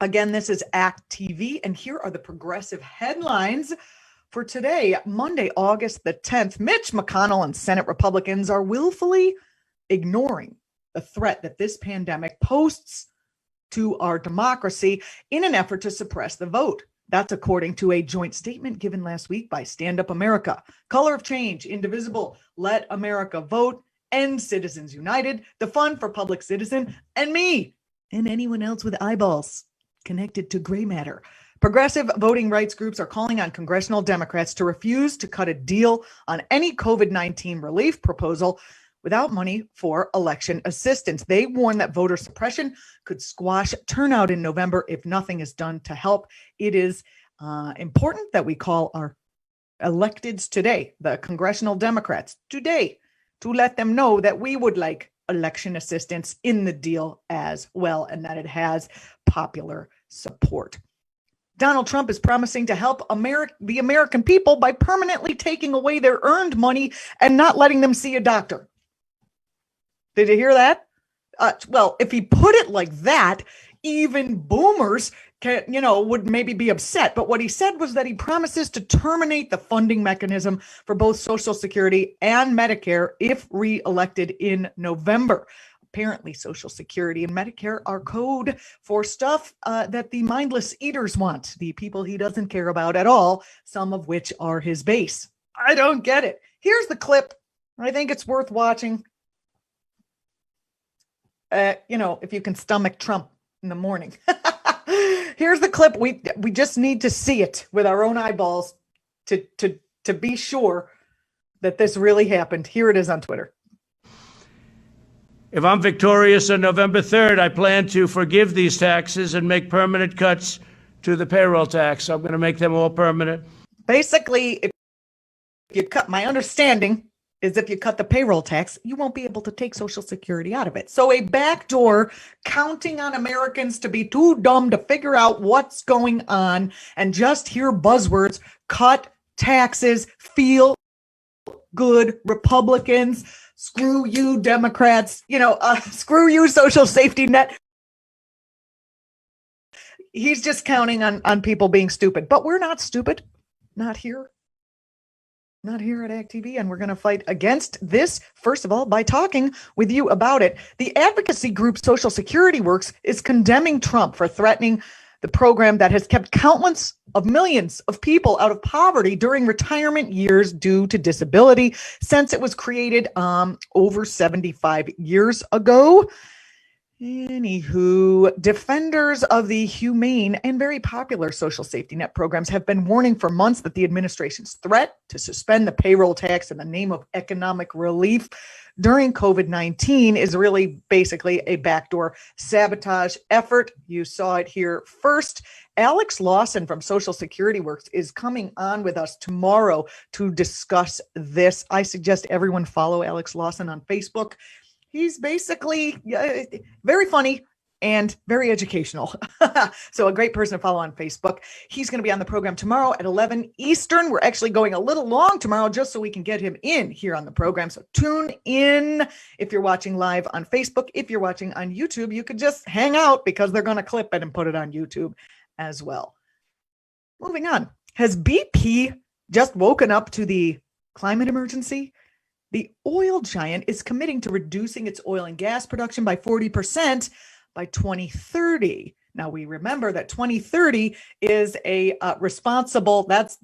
Again, this is Act.tv, and here are the progressive headlines for today, Monday, August the 10th. Mitch, McConnell, and Senate Republicans are willfully ignoring the threat that this pandemic poses to our democracy in an effort to suppress the vote. That's according to a joint statement given last week by Stand Up America, Color of Change, Indivisible, Let America Vote, End Citizens United, the Fund for Public Citizen, and me, and anyone else with eyeballs connected to gray matter. Progressive voting rights groups are calling on congressional Democrats to refuse to cut a deal on any COVID-19 relief proposal without money for election assistance. They warn that voter suppression could squash turnout in November if nothing is done to help. It is important that we call our electeds today, the Congressional Democrats, today, to let them know that we would like election assistance in the deal as well, and that it has popular support. Donald Trump is promising to help the American people by permanently taking away their earned money and not letting them see a doctor. Did you hear that? Well, if he put it like that, even boomers would maybe be upset. But what he said was that he promises to terminate the funding mechanism for both Social Security and Medicare if reelected in November. Apparently, Social Security and Medicare are code for stuff that the mindless eaters want, the people he doesn't care about at all, some of which are his base. I don't get it. Here's the clip. I think it's worth watching. If you can stomach Trump in the morning. Here's the clip. We just need to see it with our own eyeballs to be sure that this really happened. Here it is on Twitter. If I'm victorious on November 3rd, I plan to forgive these taxes and make permanent cuts to the payroll tax. I'm going to make them all permanent. Basically, if you cut, my understanding is if you cut the payroll tax, you won't be able to take Social Security out of it. So a backdoor counting on Americans to be too dumb to figure out what's going on and just hear buzzwords, cut taxes, feel good Republicans, screw you Democrats, screw you social safety net. He's just counting on people being stupid, but we're not stupid. Not here. Not here at ActTV, and we're going to fight against this, first of all, by talking with you about it. The advocacy group Social Security Works is condemning Trump for threatening the program that has kept countless of millions of people out of poverty during retirement years due to disability since it was created over 75 years ago. Anywho, defenders of the humane and very popular social safety net programs have been warning for months that the administration's threat to suspend the payroll tax in the name of economic relief during COVID-19 is really basically a backdoor sabotage effort. You saw it here first. Alex Lawson from Social Security Works is coming on with us tomorrow to discuss this. I suggest everyone follow Alex Lawson on Facebook. He's basically very funny and very educational. So a great person to follow on Facebook. He's going to be on the program tomorrow at 11 Eastern. We're actually going a little long tomorrow just so we can get him in here on the program. So tune in if you're watching live on Facebook. If you're watching on YouTube, you could just hang out because they're going to clip it and put it on YouTube as well. Moving on. Has BP just woken up to the climate emergency? The oil giant is committing to reducing its oil and gas production by 40% by 2030. Now we remember that 2030 is a responsible. That's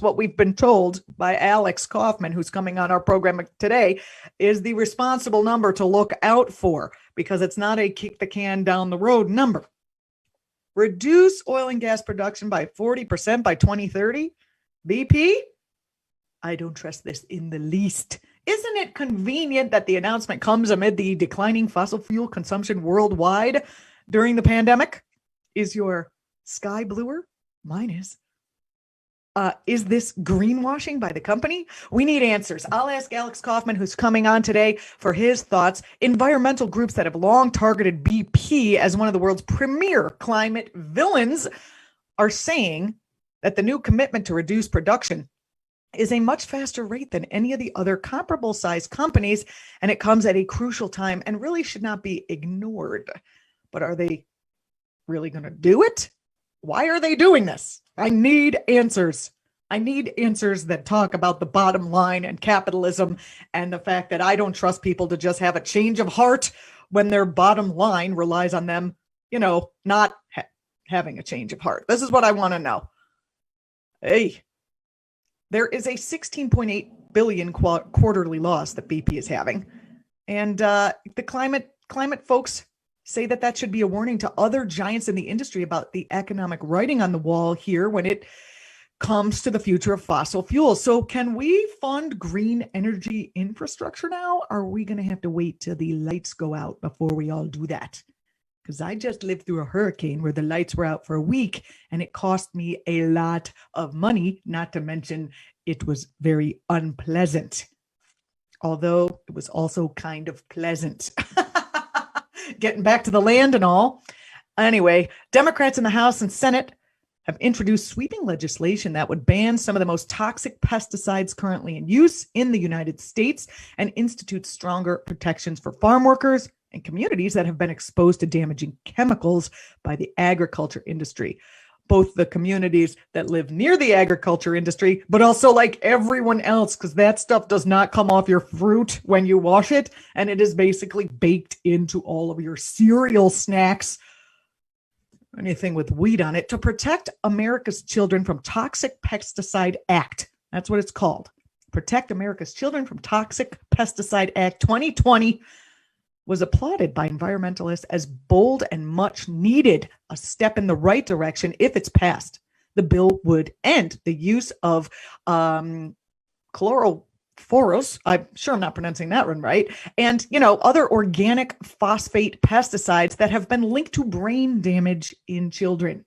what we've been told by Alex Kaufman, who's coming on our program today, is the responsible number to look out for because it's not a kick the can down the road number. Reduce oil and gas production by 40% by 2030. BP? I don't trust this in the least. Isn't it convenient that the announcement comes amid the declining fossil fuel consumption worldwide during the pandemic? Is your sky bluer? Mine is. Is this greenwashing by the company? We need answers. I'll ask Alex Kaufman, who's coming on today, for his thoughts. Environmental groups that have long targeted BP as one of the world's premier climate villains are saying that the new commitment to reduce production is a much faster rate than any of the other comparable sized companies, and it comes at a crucial time and really should not be ignored. But are they really going to do it? Why are they doing this? I need answers. I need answers that talk about the bottom line and capitalism and the fact that I don't trust people to just have a change of heart when their bottom line relies on them, not having a change of heart. This is what I want to know. Hey, there is a $16.8 billion quarterly loss that BP is having. And the climate folks say that should be a warning to other giants in the industry about the economic writing on the wall here when it comes to the future of fossil fuels. So can we fund green energy infrastructure now? Or are we going to have to wait till the lights go out before we all do that? Because I just lived through a hurricane where the lights were out for a week and it cost me a lot of money, not to mention it was very unpleasant. Although it was also kind of pleasant. Getting back to the land and all. Anyway, Democrats in the House and Senate have introduced sweeping legislation that would ban some of the most toxic pesticides currently in use in the United States and institute stronger protections for farm workers and communities that have been exposed to damaging chemicals by the agriculture industry. Both the communities that live near the agriculture industry, but also like everyone else, because that stuff does not come off your fruit when you wash it, and it is basically baked into all of your cereal snacks, anything with wheat on it, to protect America's children from toxic pesticide act. That's what it's called. Protect America's Children from Toxic Pesticide Act 2020 was applauded by environmentalists as bold and much needed, a step in the right direction if it's passed. The bill would end the use of chlorophorus, I'm sure I'm not pronouncing that one right, and other organic phosphate pesticides that have been linked to brain damage in children.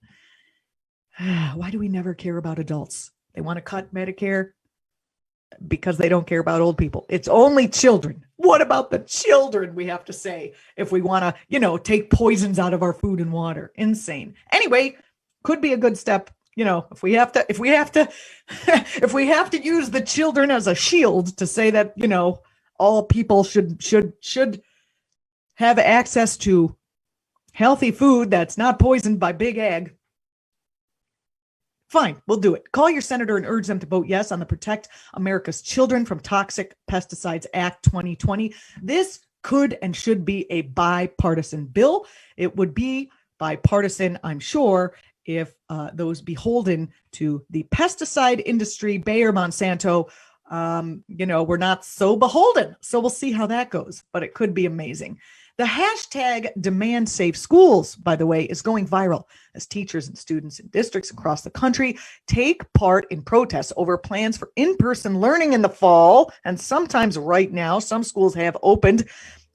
Why do we never care about adults? They want to cut Medicare because they don't care about old people. It's only children. What about the children, we have to say, if we want to, take poisons out of our food and water? Insane. Anyway, could be a good step. If we have to if we have to use the children as a shield to say that, all people should have access to healthy food that's not poisoned by big ag. Fine, we'll do it. Call your senator and urge them to vote yes on the Protect America's Children from Toxic Pesticides Act 2020. This could and should be a bipartisan bill. It would be bipartisan, I'm sure, if those beholden to the pesticide industry, Bayer, Monsanto, we're not so beholden. So we'll see how that goes, but it could be amazing. The hashtag Demandsafe Schools, by the way, is going viral as teachers and students in districts across the country take part in protests over plans for in-person learning in the fall. And sometimes right now, some schools have opened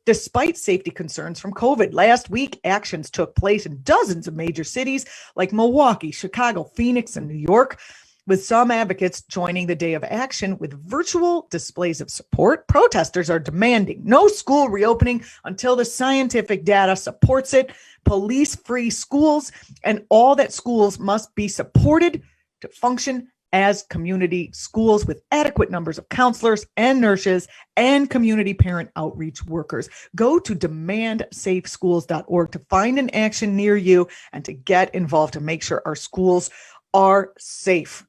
despite safety concerns from COVID. Last week, actions took place in dozens of major cities like Milwaukee, Chicago, Phoenix, and New York, with some advocates joining the day of action with virtual displays of support. Protesters are demanding no school reopening until the scientific data supports it, police-free schools, and all that schools must be supported to function as community schools with adequate numbers of counselors and nurses and community parent outreach workers. Go to demandsafeschools.org to find an action near you and to get involved to make sure our schools are safe.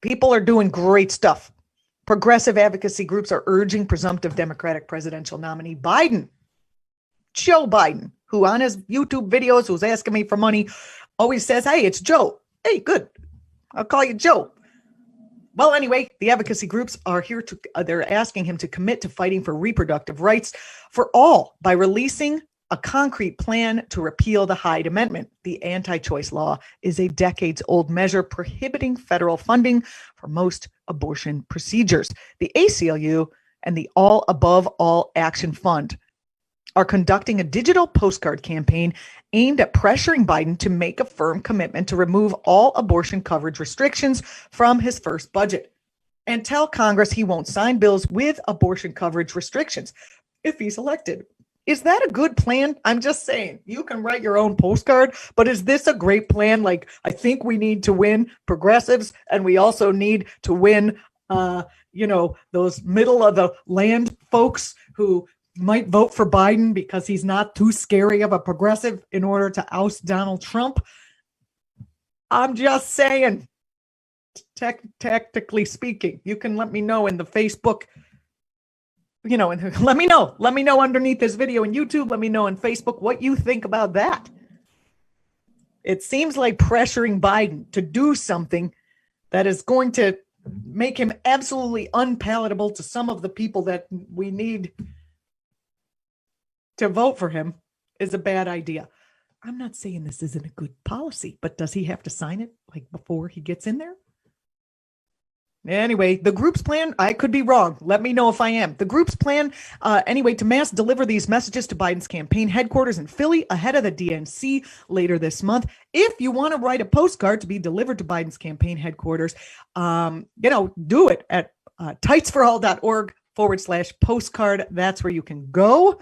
People are doing great stuff. Progressive advocacy groups are urging presumptive Democratic presidential nominee Joe Biden, who on his YouTube videos, who's asking me for money, always says, hey, it's Joe. Hey, good. I'll call you Joe. Well, anyway, the advocacy groups are here they're asking him to commit to fighting for reproductive rights for all by releasing a concrete plan to repeal the Hyde Amendment. The anti-choice law is a decades-old measure prohibiting federal funding for most abortion procedures. The ACLU and the All Above All Action Fund are conducting a digital postcard campaign aimed at pressuring Biden to make a firm commitment to remove all abortion coverage restrictions from his first budget and tell Congress he won't sign bills with abortion coverage restrictions if he's elected. Is that a good plan? I'm just saying, you can write your own postcard, but is this a great plan? Like, I think we need to win progressives, and we also need to win, those middle of the land folks who, might vote for Biden because he's not too scary of a progressive in order to oust Donald Trump. I'm just saying, tactically speaking, you can let me know in the Facebook, and let me know underneath this video in YouTube. Let me know on Facebook what you think about that. It seems like pressuring Biden to do something that is going to make him absolutely unpalatable to some of the people that we need to vote for him is a bad idea. I'm not saying this isn't a good policy, but does he have to sign it before he gets in there? Anyway, the group's plan, I could be wrong. Let me know if I am. The group's plan, to mass deliver these messages to Biden's campaign headquarters in Philly ahead of the DNC later this month. If you want to write a postcard to be delivered to Biden's campaign headquarters, do it at tightsforall.org/postcard. That's where you can go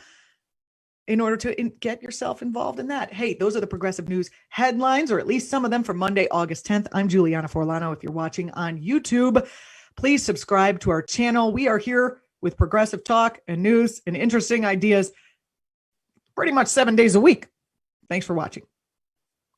in order to get yourself involved in that. Hey, those are the Progressive News headlines, or at least some of them, for Monday, August 10th. I'm Julianna Forlano. If you're watching on YouTube, please subscribe to our channel. We are here with progressive talk and news and interesting ideas pretty much 7 days a week. Thanks for watching.